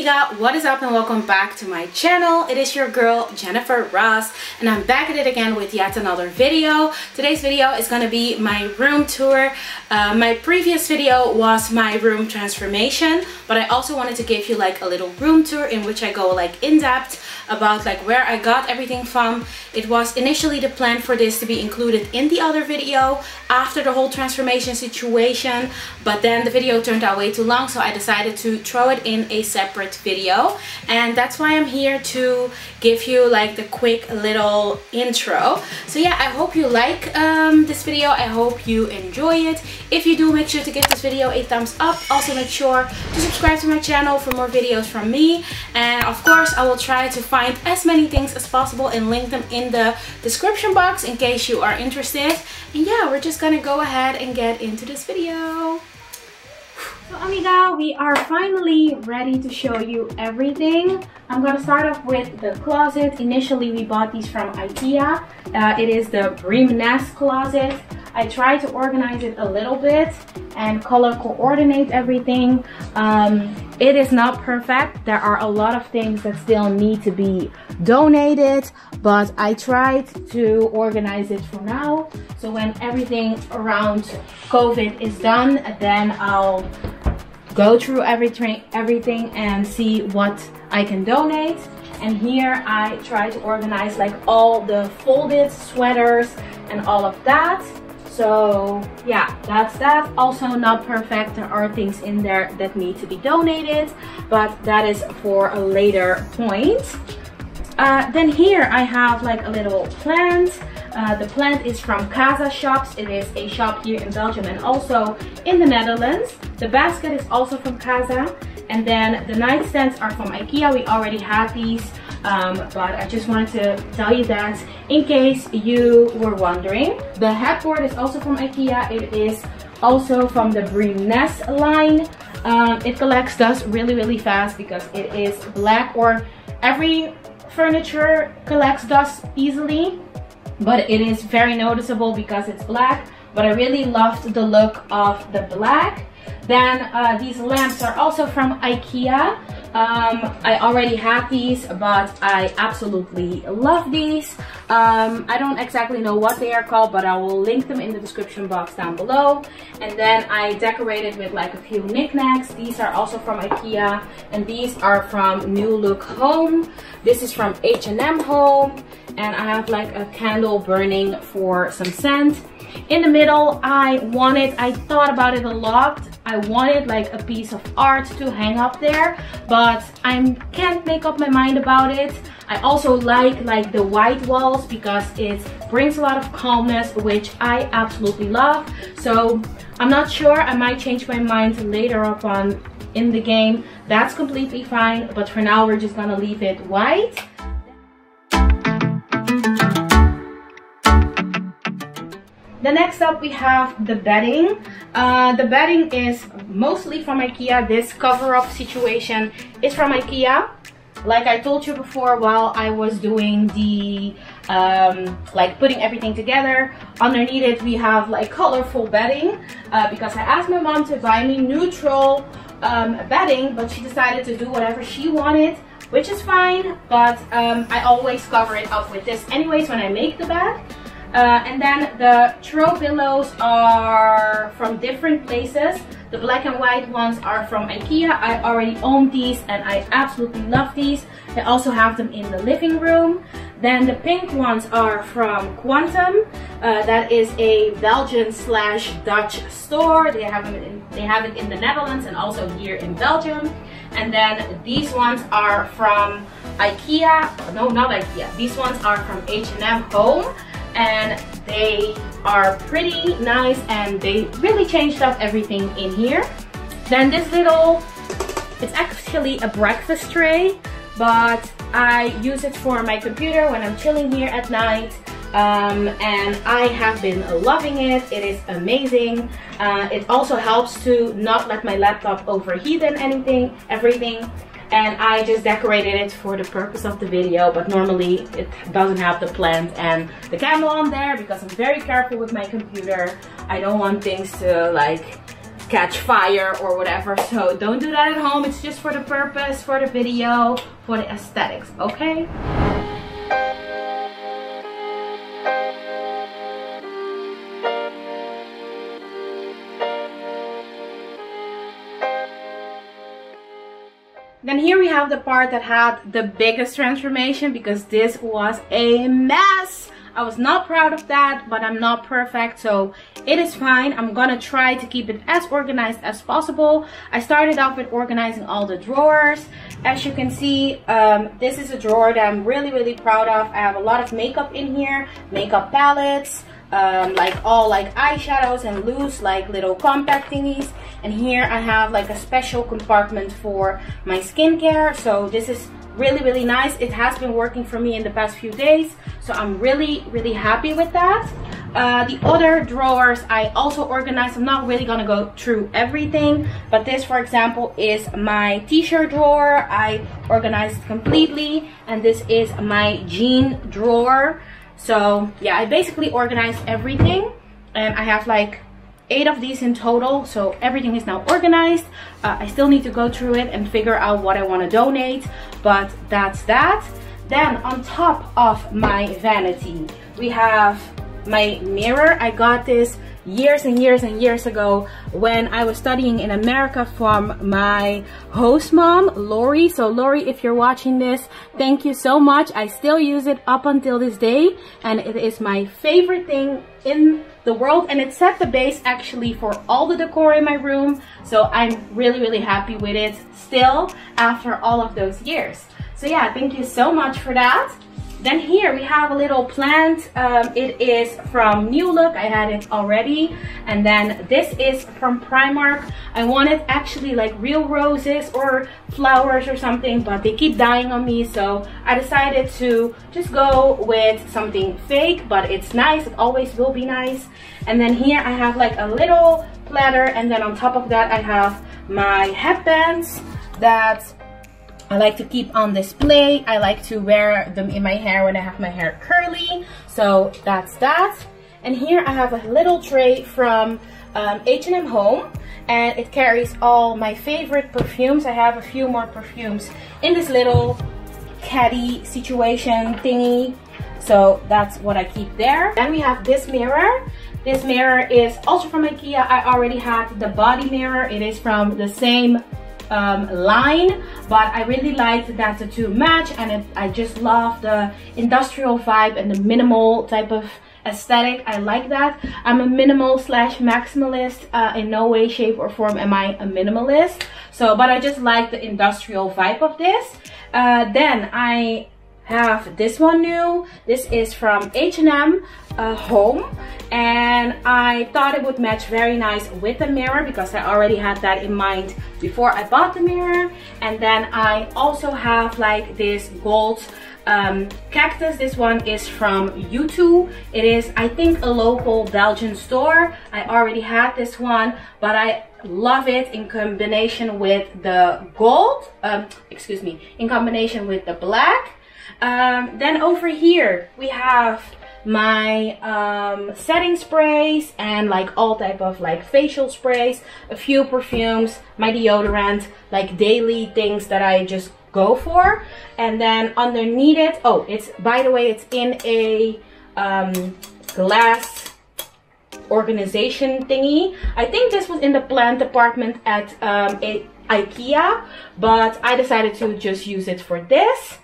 amiga, what is up and welcome back to my channel. It is your girl Jennyfer Ross and I'm back at it again with yet another video. Today's video is going to be my room tour. My previous video was my room transformation, but I also wanted to give you like a little room tour in which I go like in depth about like where I got everything from. It was initially the plan for this to be included in the other video after the whole transformation situation, but then the video turned out way too long, so I decided to throw it in a separate video, and that's why I'm here to give you like the quick little intro. So yeah, I hope you like this video. I hope you enjoy it. If you do, make sure to give this video a thumbs up. Also make sure to subscribe to my channel for more videos from me, and of course I will try to find as many things as possible and link them in the description box in case you are interested. And yeah, we're just gonna go ahead and get into this video. So amiga, we are finally ready to show you everything. I'm gonna start off with the closet. Initially we bought these from IKEA. It is the Bream Nest closet. I tried to organize it a little bit and color coordinate everything. It is not perfect. There are a lot of things that still need to be donated, but I tried to organize it for now. So when everything around COVID is done, then I'll go through everything and see what I can donate. And here I try to organize like all the folded sweaters and all of that. So yeah, that's that. Also not perfect. There are things in there that need to be donated, but that is for a later point. Then here I have like a little plant. The plant is from Casa Shops. It is a shop here in Belgium and also in the Netherlands. The basket is also from Casa. And then the nightstands are from IKEA. We already had these, but I just wanted to tell you that in case you were wondering. The headboard is also from IKEA. It is also from the Bream Nest line. It collects dust really fast because it is black, or every furniture collects dust easily, but it is very noticeable because it's black. But I really loved the look of the black. Then these lamps are also from IKEA. I already had these, but I absolutely love these. I don't exactly know what they are called, but I will link them in the description box down below. And then I decorated with like a few knickknacks. These are also from IKEA, and these are from New Look Home. This is from H&M Home, and I have like a candle burning for some scent. In the middle, I thought about it a lot. I wanted like a piece of art to hang up there, but I can't make up my mind about it. I also like the white walls because it brings a lot of calmness, which I absolutely love. So I'm not sure, I might change my mind later on in the game. That's completely fine, but for now we're just gonna leave it white. The next up we have the bedding. The bedding is mostly from IKEA. This cover-up situation is from IKEA. Like I told you before, while I was doing the like putting everything together, underneath it we have like colorful bedding because I asked my mom to buy me neutral bedding, but she decided to do whatever she wanted, which is fine. But I always cover it up with this anyways when I make the bed. And then the throw pillows are from different places. The black and white ones are from IKEA. I already own these and I absolutely love these. I also have them in the living room. Then the pink ones are from Quantum. That is a Belgian/Dutch store. They have it in the Netherlands and also here in Belgium. And then these ones are from IKEA. No, not IKEA. These ones are from H&M Home. And they are pretty nice and they really changed up everything in here. Then this little, it's actually a breakfast tray, but I use it for my computer when I'm chilling here at night. And I have been loving it. It is amazing. It also helps to not let my laptop overheat and everything. And I just decorated it for the purpose of the video, but normally it doesn't have the plant and the candle on there because I'm very careful with my computer. I don't want things to like catch fire or whatever. So don't do that at home. It's just for the purpose, for the video, for the aesthetics, okay? Then here we have the part that had the biggest transformation, because this was a mess. I was not proud of that, but I'm not perfect, so it is fine. I'm gonna try to keep it as organized as possible. I started off with organizing all the drawers. As you can see, this is a drawer that I'm really proud of. I have a lot of makeup in here, makeup palettes, like all like eyeshadows and loose like little compact thingies. And here I have like a special compartment for my skincare. So this is really nice. It has been working for me in the past few days, so I'm really happy with that. The other drawers I also organized. I'm not really gonna go through everything, but this, for example, is my t-shirt drawer. I organized completely, and this is my jean drawer. So yeah, I basically organized everything, and I have like 8 of these in total, so everything is now organized. I still need to go through it and figure out what I want to donate, but that's that. Then on top of my vanity, we have my mirror. I got this years and years ago when I was studying in America from my host mom, Lori. So Lori, if you're watching this, thank you so much. I still use it up until this day, and it is my favorite thing in the world, and it set the base actually for all the decor in my room. So I'm really happy with it still after all of those years. So yeah, thank you so much for that. Then here we have a little plant. It is from New Look. I had it already. And then this is from Primark. I wanted actually like real roses or flowers or something, but they keep dying on me. So I decided to just go with something fake, but it's nice. It always will be nice. And then here I have like a little platter. And then on top of that, I have my headbands that I like to keep on display. I like to wear them in my hair when I have my hair curly. So that's that. And here I have a little tray from H&M Home, and it carries all my favorite perfumes. I have a few more perfumes in this little caddy situation thingy. So that's what I keep there. Then we have this mirror. This mirror is also from IKEA. I already had the body mirror. It is from the same line, but I really liked that the two match, and I just love the industrial vibe and the minimal type of aesthetic. I like that. I'm a minimal slash maximalist. In no way, shape or form am I a minimalist. So, but I just like the industrial vibe of this. Then I have this one new. This is from H&M Home, and I thought it would match very nice with the mirror because I already had that in mind before I bought the mirror. And then I also have like this gold cactus. This one is from U2. It is, I think, a local Belgian store. I already had this one, but I love it in combination with the gold, excuse me, in combination with the black. Then over here we have my setting sprays and like all type of like facial sprays, a few perfumes, my deodorant, like daily things that I just go for. And then underneath it, oh, it's, by the way, it's in a glass organization thingy. I think this was in the plant department at IKEA, but I decided to just use it for this.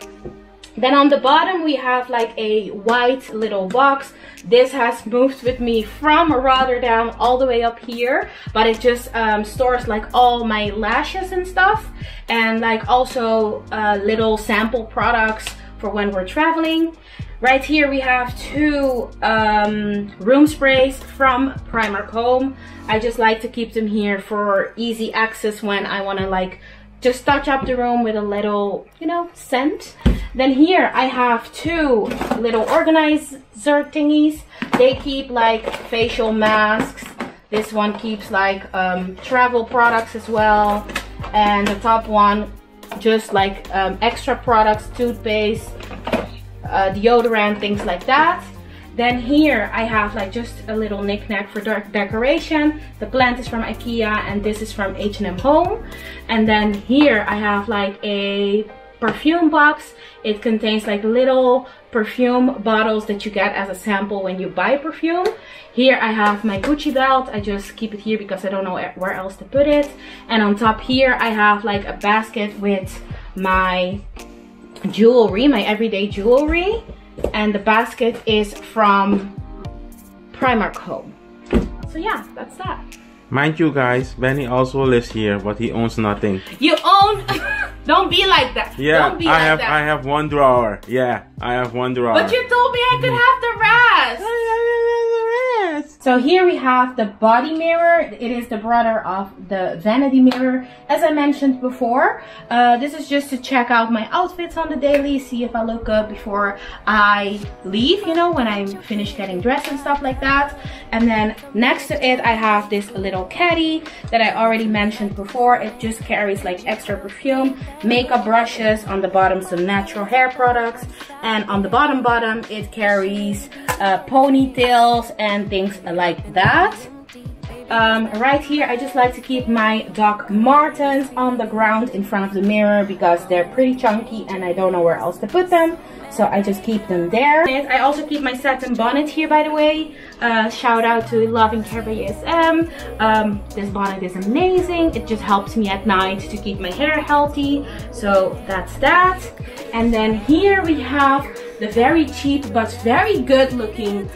Then on the bottom we have like a white little box. This has moved with me from Rotterdam all the way up here, but it just stores like all my lashes and stuff, and like also little sample products for when we're traveling. Right here we have two room sprays from Primark Home. I just like to keep them here for easy access when I want to like just touch up the room with a little, you know, scent. Then here I have two little organizer thingies. They keep like facial masks. This one keeps like travel products as well. And the top one just like extra products, toothpaste, deodorant, things like that. Then here I have like just a little knick-knack for decoration. The plant is from IKEA and this is from H&M Home. And then here I have like a perfume box. It contains like little perfume bottles that you get as a sample when you buy perfume. Here I have my Gucci belt. I just keep it here because I don't know where else to put it. And on top here I have like a basket with my jewelry, my everyday jewelry. And the basket is from Primark Home. So yeah, that's that. Mind you guys, Benny also lives here, but he owns nothing. You own? Don't be like that. Yeah, don't be like that. I have one drawer. Yeah, I have one drawer. But you told me I could have the rest. So here we have the body mirror. It is the brother of the vanity mirror, as I mentioned before. This is just to check out my outfits on the daily, see if I look good before I leave, you know, when I'm finished getting dressed and stuff like that. And then next to it, I have this little caddy that I already mentioned before. It just carries like extra perfume, makeup brushes, on the bottom some natural hair products, and on the bottom it carries ponytails and things like that. Right here I just like to keep my Doc Martens on the ground in front of the mirror because they're pretty chunky and I don't know where else to put them, so I just keep them there. And I also keep my satin bonnet here, by the way. Shout out to Love and Care by ESM. This bonnet is amazing. It just helps me at night to keep my hair healthy, so that's that. And then here we have the very cheap but very good looking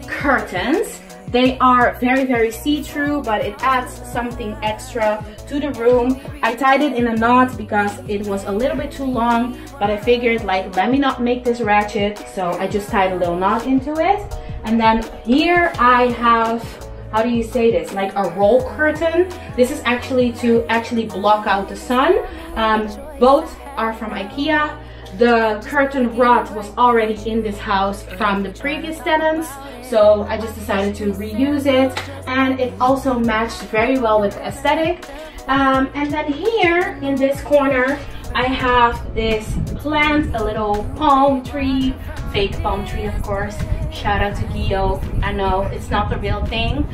curtains. They are very see-through, but it adds something extra to the room. I tied it in a knot because it was a little bit too long, but I figured like, let me not make this ratchet, so I just tied a little knot into it. And then here I have, how do you say this, like a roll curtain. This is actually to block out the sun. Both are from IKEA. The curtain rod was already in this house from the previous tenants, so I just decided to reuse it, and it also matched very well with the aesthetic. And then here in this corner I have this plant, a little palm tree, fake palm tree of course. Shout out to Gio. I know it's not the real thing,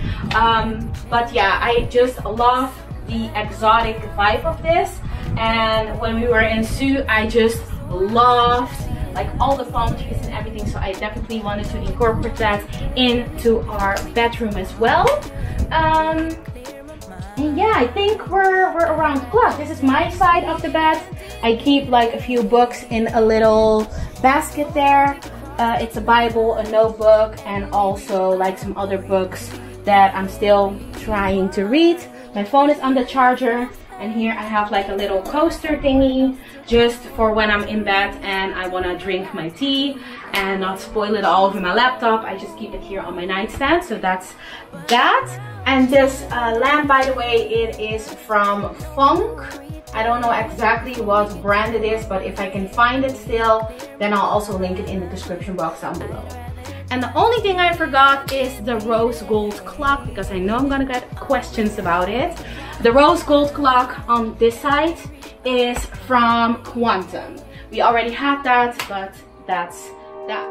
but yeah, I just love the exotic vibe of this. And when we were in Sue, I just loved like all the palm trees and everything, so I definitely wanted to incorporate that into our bedroom as well. And yeah, I think we're around the clock. This is my side of the bed. I keep like a few books in a little basket there. It's a Bible, a notebook, and also like some other books that I'm still trying to read. My phone is on the charger. And here I have like a little coaster thingy just for when I'm in bed and I want to drink my tea and not spoil it all over my laptop. I just keep it here on my nightstand, so that's that. And this lamp, by the way, it is from Funk. I don't know exactly what brand it is, but if I can find it still, then I'll also link it in the description box down below. And the only thing I forgot is the rose gold clock, because I know I'm gonna get questions about it. The rose gold clock on this side is from Quantum. We already had that, but that's that.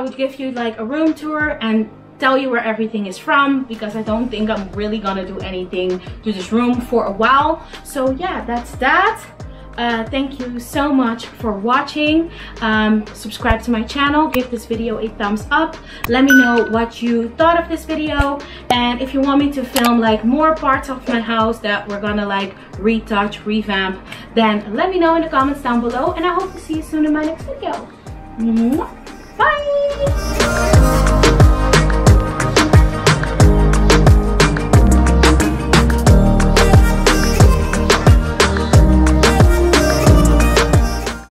would give you like a room tour and tell you where everything is from, because I don't think I'm really gonna do anything to this room for a while. So yeah, that's that. Thank you so much for watching. Subscribe to my channel, give this video a thumbs up, let me know what you thought of this video, and if you want me to film like more parts of my house that we're gonna like retouch, revamp, then let me know in the comments down below, and I hope to see you soon in my next video. Bye.